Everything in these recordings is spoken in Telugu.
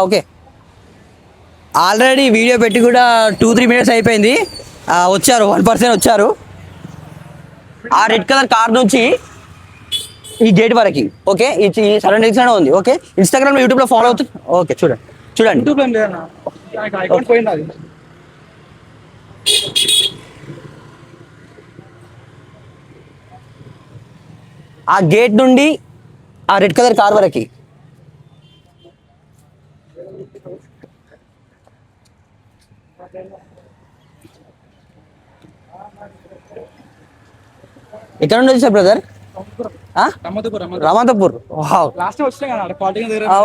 ఓకే. ఆల్రెడీ వీడియో పెట్టి కూడా 2-3 మినిట్స్ అయిపోయింది. వచ్చారు 1% వచ్చారు. ఆ రెడ్ కలర్ కార్ నుంచి ఈ గేట్ వరకు. ఓకే, ఈ సరౌండింగ్స్ లోనే ఉంది. ఓకే, ఇన్స్టాగ్రామ్ లో, యూట్యూబ్ లో ఫాలో అవుతుంది. ఓకే, చూడండి చూడండి. ఆ గేట్ నుండి ఆ రెడ్ కలర్ కార్ వరకు. ఎక్కడ నుండి వచ్చారు brother? Ramanthapur.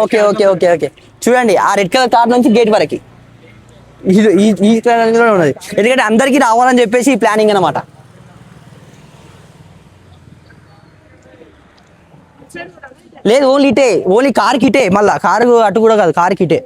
Okay okay okay okay. చూడండి ఆ రెడ్ కలర్ కార్ నుంచి గేట్ వరకు ఈ ఉన్నది. ఎందుకంటే అందరికీ రావాలని చెప్పేసి ఈ ప్లానింగ్ అనమాట. లేదు, ఓన్లీ ఇటే, ఓన్లీ కార్కి ఇటే. మళ్ళా కారు అటు కూడా కాదు, కార్కి ఇటే.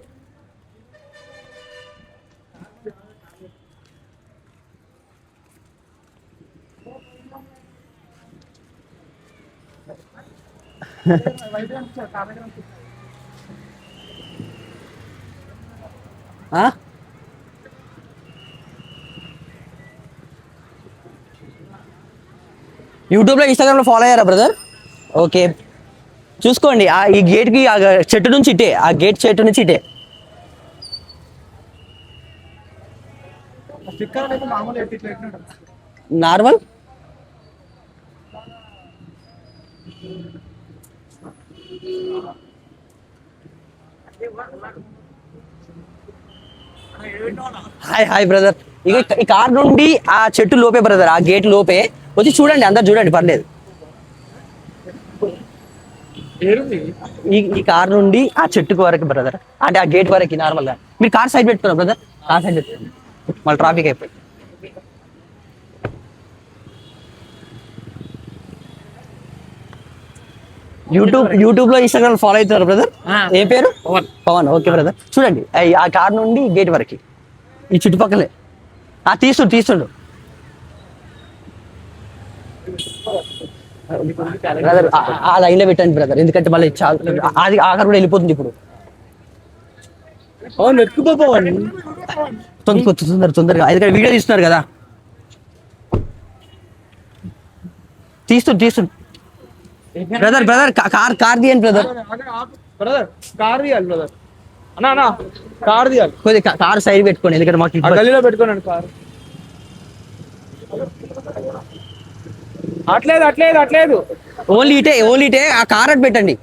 యూట్యూబ్లో, ఇన్స్టాగ్రామ్లో ఫాలో అయ్యారా బ్రదర్? ఓకే, చూసుకోండి. ఈ గేట్కి ఆ చెట్టు నుంచి ఇటే, ఆ గేట్ చెట్టు నుంచి ఇటే. Normal hi hi brother. ఇక ఈ కార్ నుండి ఆ చెట్టు లోపే బ్రదర్, ఆ గేట్ లోపే వచ్చి చూడండి, అందరు చూడండి, పర్లేదు. ఈ కార్ నుండి ఆ చెట్టుకు వరకు బ్రదర్, అంటే ఆ గేట్ వరకు నార్మల్ గా. మీరు కార్ సైడ్ పెట్టుకున్నారు బ్రదర్, కార్ సైడ్ పెట్టుకోండి, మళ్ళీ ట్రాఫిక్ అయిపోయి. యూట్యూబ్ లో, ఇన్స్టాగ్రామ్ ఫాలో అవుతున్నారు బ్రదర్? ఏ పేరు? పవన్. ఓకే బ్రదర్, చూడండి ఆ కార్ నుండి గేట్ వరకు ఈ చుట్టుపక్కలే. తీస్తుండు బ్రదర్. ఆ లైన్ లో పెట్టండి బ్రదర్, ఎందుకంటే మళ్ళీ అది ఆఖరి కూడా వెళ్ళిపోతుంది ఇప్పుడు. తొందరగా, ఎందుకంటే వీడియో తీస్తున్నారు కదా. తీస్తుండు బ్రదర్. కార్ తీయండి బ్రదర్. కార్ తీయాలి బ్రదర్. అన్నా కార్ తీయాలి. కొద్దిగా కార్ సైడ్ పెట్టుకోండి, ఎందుకంటే మాకు గల్లీలో పెట్టుకోండి కార్. అట్లేదు. ఓన్లీ ఇటే ఆ కార్ అటు పెట్టండి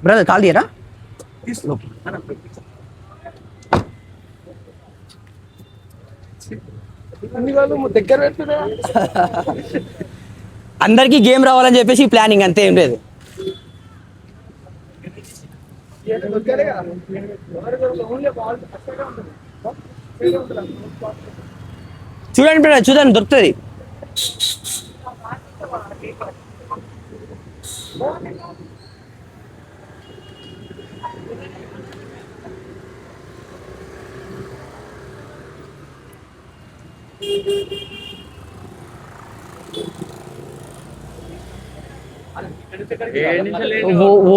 బ్రదర్. కాల్ తీయరా? దగ్గర పెట్టుకున్నా. అందరికీ గేమ్ రావాలని చెప్పేసి ప్లానింగ్, అంతే, ఏం లేదు. చూడండి బ్రదర్, చూడండి, దొరుకుతుంది.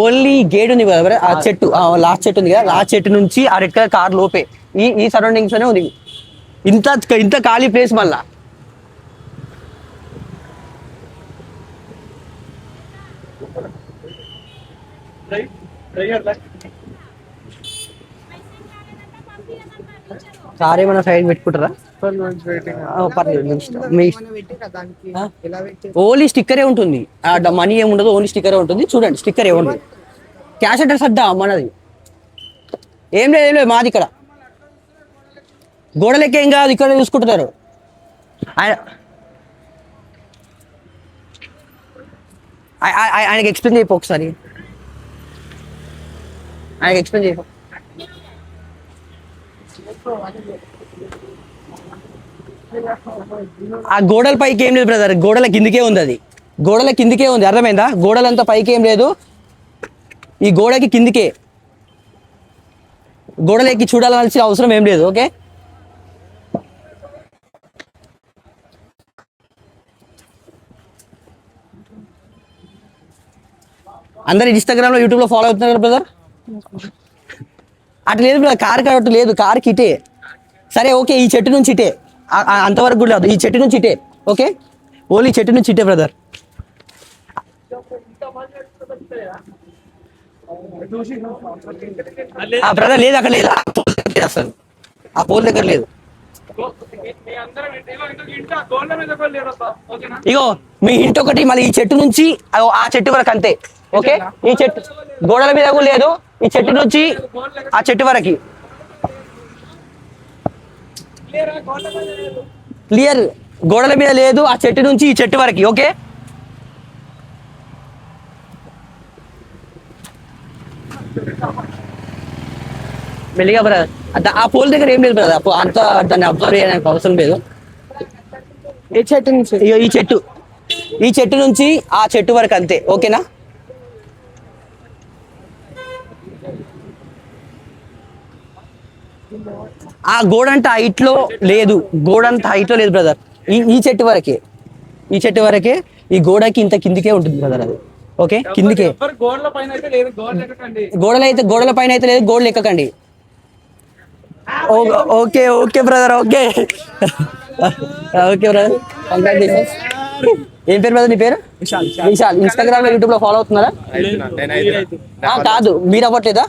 ఓన్లీ గేట్ ఉంది కదా ఆ చెట్టు, లాస్ట్ చెట్టు ఉంది కదా, ఆ చెట్టు నుంచి ఆ రెడ్ కలర్ కార్ లోపే ఈ సరౌండింగ్స్ లోనే ఉంది. ఇంత ఖాళీ ప్లేస్ మళ్ళా. కార్ ఏమైనా సైడ్ పెట్టుకుంటారా? ఓన్లీ స్టిక్కరే ఉంటుంది, మనీ ఏమి ఉండదు, ఓన్లీ స్టిక్కరే ఉంటుంది. చూడండి, స్టిక్కర్ ఏముంది. క్యాష్ అడ్రస్ అడ్డా మనది ఏం లేదు, మాది ఇక్కడ. గోడలెక్క ఏం కాదు, ఇక్కడ చూసుకుంటున్నారు. ఆయనకి ఎక్స్ప్లెయిన్ చేయపో ఒకసారి, ఆయనకి ఎక్స్ప్లెయిన్ చేయపో. ఆ గోడల పైకి ఏం లేదు బ్రదర్, గోడల కిందికే ఉంది. అది గోడల కిందికే ఉంది, అర్థమైందా? గోడలంతా పైకి ఏం లేదు, ఈ గోడకి కిందికే. గోడలెక్కి చూడాల్సిన అవసరం ఏం లేదు. ఓకే, అందరు ఇన్స్టాగ్రామ్ లో యూట్యూబ్ లో ఫాలో అవుతున్నారు కదా బ్రదర్. అట్లా లేదు బ్రదర్, కార్ అట్లా లేదు, కార్కి ఇటే. సరే ఓకే, ఈ చెట్టు నుంచి ఇటే, అంతవరకు కూడా లేదు, ఈ చెట్టు నుంచి ఇటే. ఓకే, ఓన్లీ చెట్టు నుంచి ఇటే బ్రదర్. బ్రదర్ లేదు, అక్కడ లేదు, అసలు ఆ పోల్ దగ్గర లేదు. ఇగో మీ ఇంటి ఒకటి, మళ్ళీ ఈ చెట్టు నుంచి ఆ చెట్టు వరకు అంతే. ఓకే, ఈ చెట్టు గోడల మీద కూడా లేదు, ఈ చెట్టు నుంచి ఆ చెట్టు వరకు క్లియర్. గోడల మీద లేదు, ఆ చెట్టు నుంచి ఈ చెట్టు వరకు. ఓకే, మెల్లిగా బ్రదర్. ఆ పోల్ దగ్గర ఏం లేదు బ్రదర్, అంత దాన్ని అబ్జర్వ్ చేయడానికి అవసరం లేదు. ఏ చెట్టు నుంచి? ఈ చెట్టు, ఈ చెట్టు నుంచి ఆ చెట్టు వరకు అంతే. ఓకేనా, ఆ గోడ అంటే హైట్ లో లేదు, గోడ అంత హైట్ లో లేదు బ్రదర్. ఈ చెట్టు వరకే, ఈ చెట్టు వరకే, ఈ గోడకి ఇంత కిందికే ఉంటుంది బ్రదర్ అది. ఓకే, కిందికే. గోడల పైన అయితే లేదు, గోడలు ఎక్కకండి. గోడల పైన అయితే లేదు, గోడలు ఎక్కకండి. Okay okay brother, okay okay brother, congratulations. ఏం పేరు బ్రదర్ నీ పేరు? విశాల్. ఇన్స్టాగ్రామ్ లో యూట్యూబ్ లో ఫాలో అవుతున్నారా? కాదు, మీరు అవ్వట్లేదా?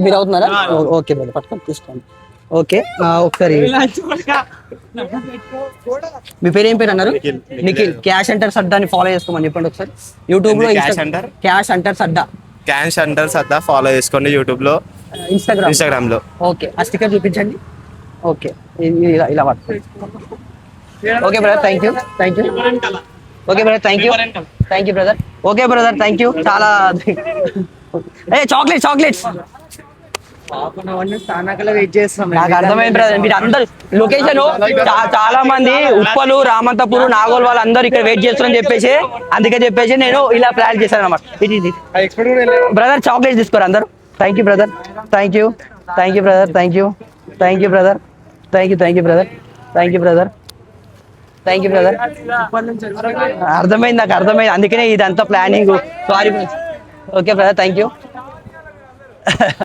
మీరు అవుతున్నారా? ఓకే బ్రదర్, పట్టుకొని తీసుకోండి. ఓకే, ఒకసారి మీ పేరు ఏం పేరు అన్నారు? నిఖిల్. క్యాష్ అంటర్ సడ్డా అని ఫాలో చేసుకోమని చెప్పండి ఒకసారి యూట్యూబ్ లో. క్యాష్ అంటర్ సడ్డా, క్యాష్ అంటర్ సద్దా ఫాలో చేసుకోండి యూట్యూబ్ లో, ఇన్స్టాగ్రామ్ లో. ఓకే, ఆ స్టిక్కర్ చూపించండి. ఓకే, ఇలా పట్టుకోండి. Okay brother, thank you. Okay brother, thank you brother. Okay brother, thank you. చాలా చాక్లెట్స్ వెయిట్ చేస్తాం. నాకు అర్థమైంది బ్రదర్, మీరు అందరు లొకేషన్ చాలా మంది ఉప్పలు, రామంతపూర్, నాగోల్ వాళ్ళు అందరు ఇక్కడ వెయిట్ చేస్తారని చెప్పేసి, అందుకే చెప్పేసి నేను ఇలా ప్లాన్ చేశాను అనమాట. బ్రదర్ చాక్లెట్స్ తీసుకోరు అందరు. Thank you brother, thank you brother, thank you brother, thank you brother. అర్థమైంది, నాకు అర్థమైంది, అందుకనే ఇదంతా planning. Sorry. Okay brother, thank you.